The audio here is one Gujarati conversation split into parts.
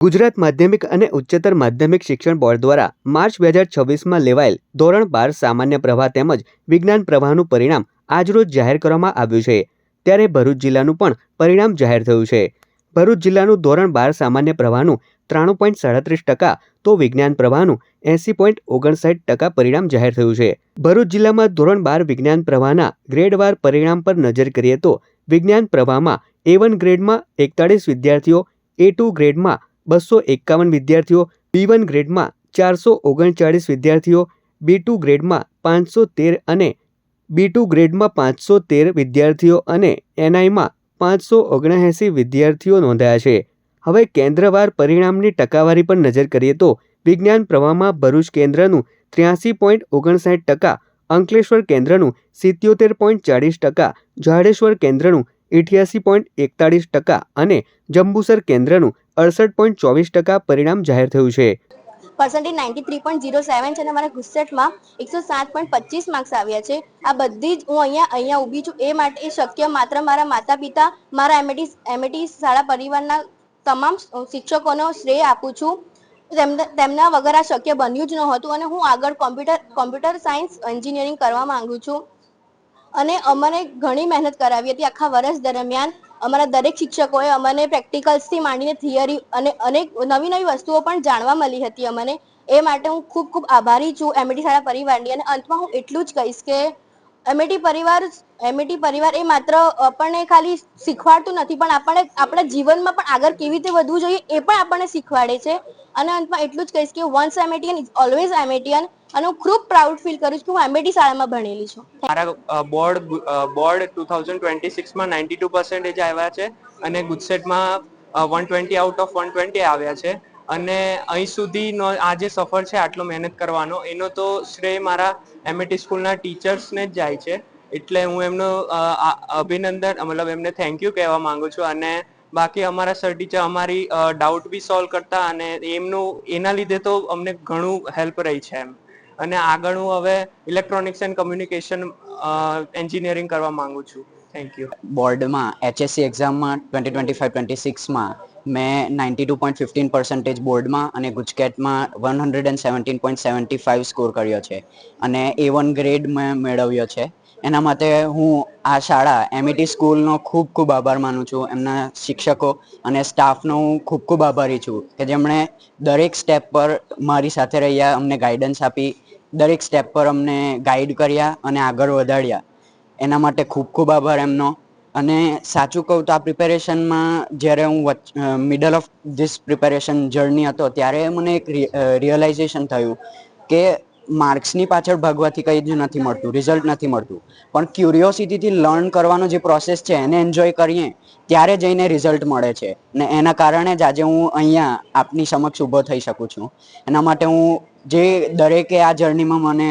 ગુજરાત માધ્યમિક અને ઉચ્ચતર માધ્યમિક શિક્ષણ બોર્ડ દ્વારા માર્ચ 2026માં લેવાયેલ ધોરણ 12 સામાન્ય પ્રવાહ તેમજ વિજ્ઞાન પ્રવાહનું પરિણામ આજરોજ જાહેર કરવામાં આવ્યું છે। ત્યારે ભરૂચ જિલ્લાનું પણ પરિણામ જાહેર થયું છે। ભરૂચ જિલ્લાનું ધોરણ 12 સામાન્ય પ્રવાહનું 93.37% તો વિજ્ઞાન પ્રવાહનું 80.59% પરિણામ જાહેર થયું છે। ભરૂચ જિલ્લામાં ધોરણ 12 વિજ્ઞાન પ્રવાહના ગ્રેડવાર પરિણામ પર નજર કરીએ તો વિજ્ઞાન પ્રવાહમાં A1 ગ્રેડમાં 41 વિદ્યાર્થીઓ, A2 ગ્રેડમાં 251 વિદ્યાર્થીઓ, B1 ગ્રેડમાં 439 વિદ્યાર્થીઓ, B2 ગ્રેડમાં 513 અને B2 ગ્રેડમાં 513 વિદ્યાર્થીઓ અને NIમાં 579 વિદ્યાર્થીઓ નોંધાયા છે। હવે કેન્દ્રવાર પરિણામની ટકાવારી પર નજર કરીએ તો વિજ્ઞાન પ્રવાહમાં ભરૂચ કેન્દ્રનું 83.59%, અંકલેશ્વર કેન્દ્રનું 77.40%, જાડેશ્વર કેન્દ્રનું 88.41% અને જંબુસર કેન્દ્રનું 68.24% પરિણામ જાહેર થયું છે। પર્સન્ટેજ 93.07 છે અને મારા ગુસ્સેટમાં 107.25 માર્ક્સ આવ્યા છે। આ બધી જ હું અહીંયા ઊભી છું એ માટે એ શક્ય માત્ર મારા માતા પિતા, મારા એમએટી શાળા પરિવારના તમામ શિક્ષકોનો શ્રેય આપું છું। તેમના વગર આ શક્ય બન્યું જ નહોતું અને હું આગળ કોમ્પ્યુટર સાયન્સ એન્જિનિયરિંગ કરવા માંગુ છું અને અમને ઘણી મહેનત કરાવી હતી। આખા વર્ષ દરમિયાન અમારા દરેક શિક્ષકોએ અમને પ્રેક્ટિકલ્સથી માંડીને થિયરી અને અનેક નવી વસ્તુઓ પણ જાણવા મળી હતી અમને। એ માટે હું ખૂબ ખૂબ આભારી છું એમએટી શાળા પરિવારની। અને અંતમાં હું એટલું જ કહીશ કે એમએટી પરિવાર એ માત્ર આપણને ખાલી શીખવાડતું નથી પણ આપણને આપણા જીવનમાં પણ આગળ કેવી રીતે વધવું જોઈએ એ પણ આપણને શીખવાડે છે। અને અંતમાં એટલું જ કહીશ કે વન્સ એમએટીએન ઇઝ ઓલવેઝ એમએટીએન અને હું ખૂબ પ્રાઉડ ફીલ કરું છું કે હું એમએટી શાળામાં ભણેલી છું। મારા બોર્ડ 2026માં 92% આવ્યા છે અને ગુજસેટમાં 120 આઉટ ઓફ 120 આવ્યા છે અને અહીં સુધીનો આ જે સફર છે આટલો મહેનત કરવાનો એનો તો શ્રેય મારા એમએટી સ્કૂલના ટીચર્સને જ જાય છે। એટલે હું એમનો અભિનંદન મતલબ એમને થેન્ક યુ કહેવા માંગુ છું। અને બાકી અમારા સર ટીચર અમારી ડાઉટ બી સોલ્વ કરતા અને એના લીધે તો અમને ઘણું હેલ્પ રહી છે એમ। અને આગળ હું હવે ઇલેક્ટ્રોનિક્સ એન્ડ કમ્યુનિકેશન એન્જિનિયરિંગ કરવા માંગુ છું। Thank you. બોર્ડમાં HSC એક્ઝામમાં 2025-26માં મેં 92.15% બોર્ડમાં અને ગુજકેટમાં 117.75 સ્કોર કર્યો છે અને A1 ગ્રેડ મેં મેળવ્યો છે। એના માટે હું આ શાળા એમઈટી સ્કૂલનો ખૂબ ખૂબ આભાર માનું છું। એમના શિક્ષકો અને સ્ટાફનો હું ખૂબ ખૂબ આભારી છું કે જેમણે દરેક સ્ટેપ પર મારી સાથે રહ્યા, અમને ગાઈડન્સ આપી, દરેક સ્ટેપ પર અમને ગાઈડ કર્યા અને આગળ વધાર્યા। એના માટે ખૂબ ખૂબ આભાર એમનો। અને સાચું કહું તો આ પ્રિપેરેશનમાં જ્યારે હું middle of this preparation journey હતો ત્યારે મને એક રિયલાઇઝેશન થયું કે માર્ક્સની પાછળ ભાગવાથી કંઈ જ નથી મળતું, રિઝલ્ટ નથી મળતું, પણ ક્યુરિયોસિટીથી લર્ન કરવાનો જે પ્રોસેસ છે એને એન્જોય કરીએ ત્યારે જઈને રિઝલ્ટ મળે છે। ને એના કારણે જ આજે હું અહીંયા આપની સમક્ષ ઊભો થઈ શકું છું। એના માટે હું જે દરેકે આ જર્નીમાં મને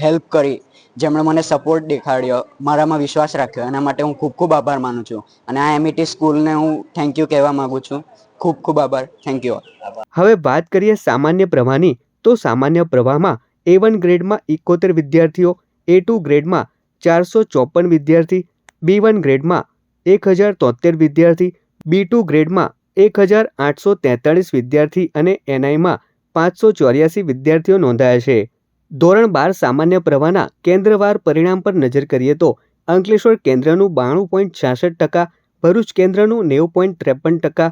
હેલ્પ કરી, જેમણે મને સપોર્ટ દેખાડ્યો, મારામાં વિશ્વાસ રાખ્યો, એના માટે હું ખૂબ ખૂબ આભાર માનું છું અને આ એમઈટી સ્કૂલને હું થેન્ક યુ કહેવા માંગુ છું। ખૂબ ખૂબ આભાર। Thank you. હવે વાત કરીએ સામાન્ય પ્રવાહની તો સામાન્ય પ્રવાહમાં A1 ગ્રેડમાં 71 વિદ્યાર્થીઓ, A2 ગ્રેડમાં 454 વિદ્યાર્થી, B1 ગ્રેડમાં 1073 વિદ્યાર્થી, B2 ગ્રેડમાં 1843 વિદ્યાર્થી અને NIમાં 584 વિદ્યાર્થીઓ નોંધાયા છે। ધોરણ 12 સામાન્ય પ્રવાહના કેન્દ્રવાર પરિણામ પર નજર કરીએ તો અંકલેશ્વર કેન્દ્રનું 92.66%, ભરૂચ કેન્દ્રનું 90.53%,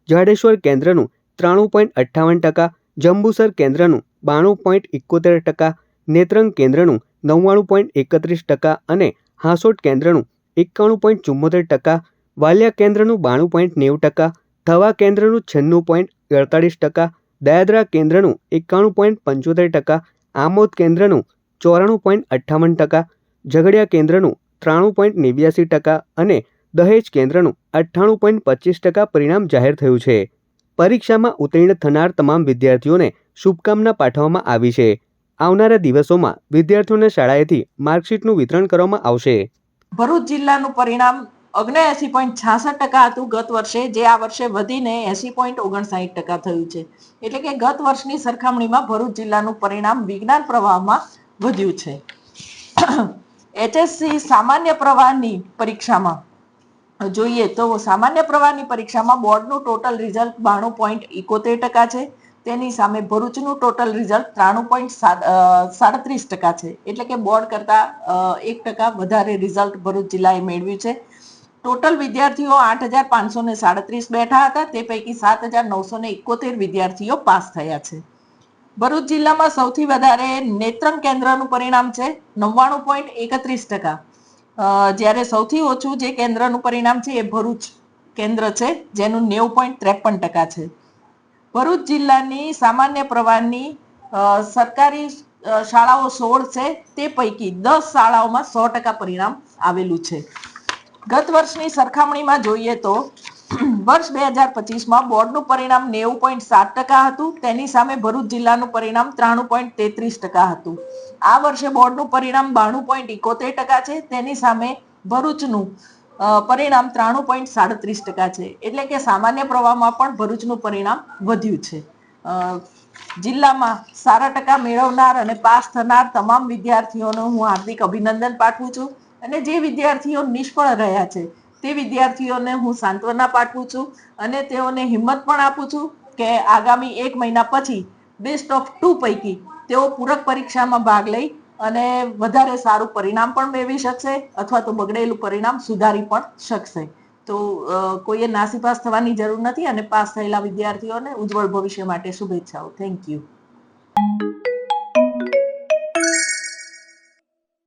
જાડેશ્વર કેન્દ્રનું 93.58%, જંબુસર કેન્દ્રનું 92.71%, નેત્રંગ કેન્દ્રનું 99.31% અને હાંસોટ કેન્દ્રનું 91.74%, વાલિયા કેન્દ્રનું 92.90%, થવા કેન્દ્રનું 96.48%, દયાદરા કેન્દ્રનું 91.75%, આમોદ કેન્દ્રનું 94.58%, ઝઘડિયા કેન્દ્રનું 93.89% અને દહેજ કેન્દ્રનું 98.25% પરિણામ જાહેર થયું છે। પરીક્ષામાં ઉત્તીર્ણ થનાર તમામ વિદ્યાર્થીઓને શુભકામના પાઠવવામાં આવી છે। આવનારા દિવસોમાં વિદ્યાર્થીઓને શાળાએથી માર્કશીટનું વિતરણ કરવામાં આવશે। ભરૂચ જિલ્લાનું પરિણામ 79.66% હતું ગત વર્ષે, જે આ વર્ષે વધીને 80.59% થયું છે। એટલે કે ગત વર્ષની સરખામણીમાં ભરૂચ જિલ્લાનું પરિણામ વિજ્ઞાન પ્રવાહમાં વધ્યું છે। HSC સામાન્ય પ્રવાહની પરીક્ષામાં જોઈએ તો સામાન્ય પ્રવાહની પરીક્ષામાં બોર્ડનું ટોટલ રિઝલ્ટ 92.71% છે. તેની સામે ભરૂચનું ટોટલ રિઝલ્ટ 93.37% છે. એટલે કે બોર્ડ કરતા 1% વધારે રિઝલ્ટ ભરૂચ જિલ્લાએ મેળવ્યું છે. ટોટલ વિદ્યાર્થીઓ 8,537 બેઠા હતા. તે પૈકી 7,971 વિદ્યાર્થીઓ પાસ થયા છે. ભરૂચ જિલ્લામાં સૌથી વધારે નેત્રંગ કેન્દ્રનું પરિણામ છે 99.31%. જ્યારે સૌથી ઓછું જે કેન્દ્રનું પરિણામ છે એ ભરૂચ કેન્દ્ર છે, જેનું 90.53% છે. ભરૂચ જિલ્લાની સામાન્ય પ્રવાહની સરકારી શાળાઓ 16 છે. તે પૈકી 10 શાળાઓમાં 100% પરિણામ આવેલું છે. ગત વર્ષની સરખામણીમાં જોઈએ તો વર્ષ 2025માં બોર્ડનું પરિણામ 90.7% હતું. તેની સામે ભરૂચ જિલ્લાનું પરિણામ 93.33% હતું. આ વર્ષે બોર્ડનું પરિણામ 92.71% છે. તેની સામે ભરૂચનું પરિણામ 93.37% છે. એટલે કે સામાન્ય પ્રવાહમાં પણ ભરૂચનું પરિણામ વધ્યું છે. જિલ્લામાં સારા ટકા મેળવનાર અને પાસ થનાર તમામ વિદ્યાર્થીઓનું હું હાર્દિક અભિનંદન પાઠવું છું. અને જે વિદ્યાર્થીઓ નિષ્ફળ રહ્યા છે તે વિદ્યાર્થીઓને હું સાંત્વના પાઠવું છું અને તેઓને હિંમત પણ આપું છું કે આગામી 1 મહિના પછી બેસ્ટ ઓફ 2 પૈકી તેઓ પૂરક પરીક્ષામાં ભાગ લઈ અને વધારે સારું પરિણામ પણ મેળવી શકશે અથવા તો બગડેલું પરિણામ સુધારી પણ શકશે. તો કોઈએ નાસીપાસ થવાની જરૂર નથી અને પાસ થયેલા વિદ્યાર્થીઓને ઉજ્જવળ ભવિષ્ય માટે શુભેચ્છાઓ. Thank you.